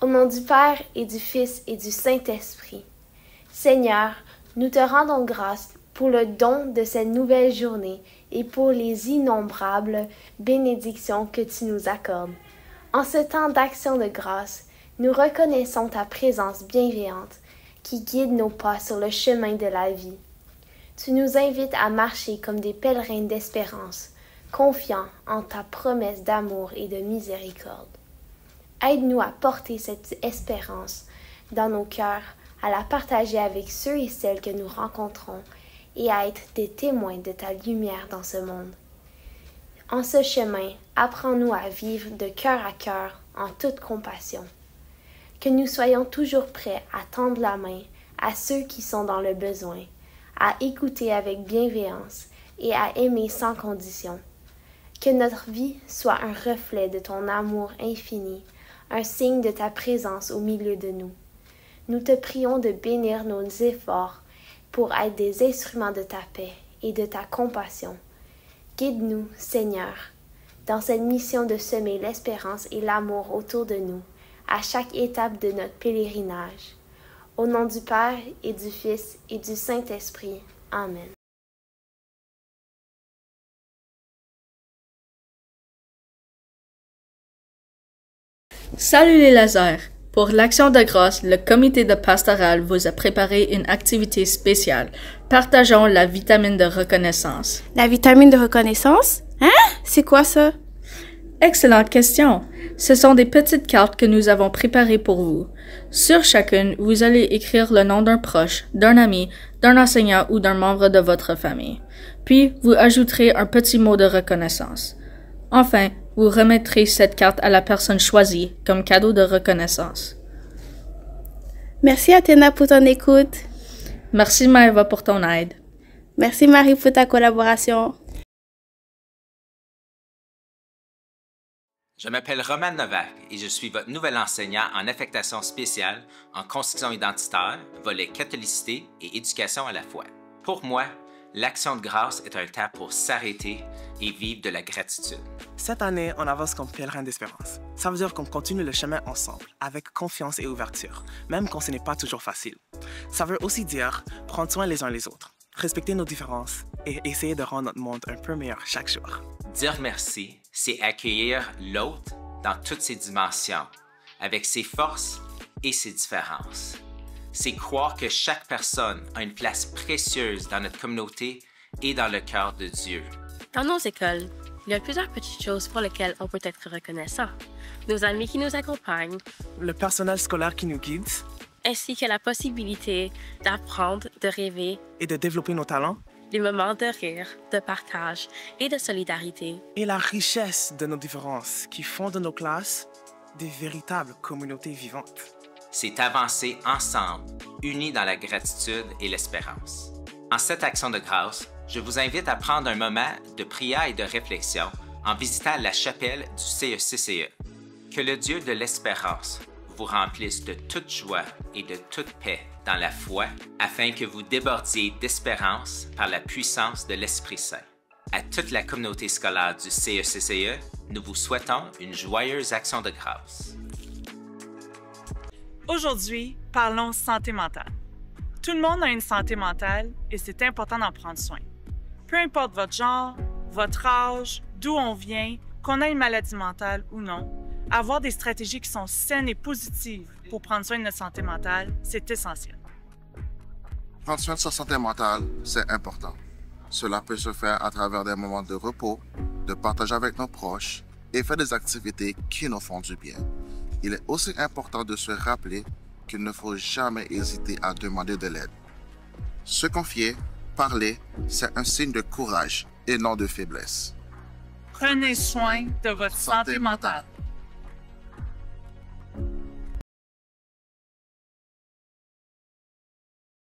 Au nom du Père et du Fils et du Saint-Esprit. Seigneur, nous te rendons grâce pour le don de cette nouvelle journée et pour les innombrables bénédictions que tu nous accordes. En ce temps d'action de grâce, nous reconnaissons ta présence bienveillante qui guide nos pas sur le chemin de la vie. Tu nous invites à marcher comme des pèlerins d'espérance, confiants en ta promesse d'amour et de miséricorde. Aide-nous à porter cette espérance dans nos cœurs, à la partager avec ceux et celles que nous rencontrons et à être des témoins de ta lumière dans ce monde. En ce chemin, apprends-nous à vivre de cœur à cœur en toute compassion. Que nous soyons toujours prêts à tendre la main à ceux qui sont dans le besoin, à écouter avec bienveillance et à aimer sans condition. Que notre vie soit un reflet de ton amour infini, un signe de ta présence au milieu de nous. Nous te prions de bénir nos efforts pour être des instruments de ta paix et de ta compassion. Guide-nous, Seigneur, dans cette mission de semer l'espérance et l'amour autour de nous, à chaque étape de notre pèlerinage. Au nom du Père et du Fils et du Saint-Esprit. Amen. Salut les lasers! Pour l'Action de grâce, le comité de pastoral vous a préparé une activité spéciale. Partageons la vitamine de reconnaissance. La vitamine de reconnaissance? Hein? C'est quoi ça? Excellente question. Ce sont des petites cartes que nous avons préparées pour vous. Sur chacune, vous allez écrire le nom d'un proche, d'un ami, d'un enseignant ou d'un membre de votre famille. Puis, vous ajouterez un petit mot de reconnaissance. Enfin, vous remettrez cette carte à la personne choisie comme cadeau de reconnaissance. Merci Athéna pour ton écoute. Merci Maëva pour ton aide. Merci Marie pour ta collaboration. Je m'appelle Roman Novak et je suis votre nouvel enseignant en affectation spéciale en construction identitaire, volet catholicité et éducation à la foi. Pour moi, l'Action de grâce est un temps pour s'arrêter et vivre de la gratitude. Cette année, on avance comme pèlerin d'espérance. Ça veut dire qu'on continue le chemin ensemble, avec confiance et ouverture, même quand ce n'est pas toujours facile. Ça veut aussi dire prendre soin les uns les autres, respecter nos différences et essayer de rendre notre monde un peu meilleur chaque jour. Dire merci, c'est accueillir l'autre dans toutes ses dimensions, avec ses forces et ses différences. C'est croire que chaque personne a une place précieuse dans notre communauté et dans le cœur de Dieu. Dans nos écoles, il y a plusieurs petites choses pour lesquelles on peut être reconnaissant. Nos amis qui nous accompagnent, le personnel scolaire qui nous guide, ainsi que la possibilité d'apprendre, de rêver et de développer nos talents, les moments de rire, de partage et de solidarité. Et la richesse de nos différences qui font de nos classes des véritables communautés vivantes. C'est avancer ensemble, unis dans la gratitude et l'espérance. En cette action de grâce, je vous invite à prendre un moment de prière et de réflexion en visitant la chapelle du CECCE. Que le Dieu de l'espérance vous remplisse de toute joie et de toute paix dans la foi, afin que vous débordiez d'espérance par la puissance de l'Esprit Saint. À toute la communauté scolaire du CECCE, nous vous souhaitons une joyeuse action de grâce. Aujourd'hui, parlons santé mentale. Tout le monde a une santé mentale et c'est important d'en prendre soin. Peu importe votre genre, votre âge, d'où on vient, qu'on ait une maladie mentale ou non, avoir des stratégies qui sont saines et positives pour prendre soin de notre santé mentale, c'est essentiel. Prendre soin de sa santé mentale, c'est important. Cela peut se faire à travers des moments de repos, de partage avec nos proches et faire des activités qui nous font du bien. Il est aussi important de se rappeler qu'il ne faut jamais hésiter à demander de l'aide. Se confier, parler, c'est un signe de courage et non de faiblesse. Prenez soin de votre santé mentale.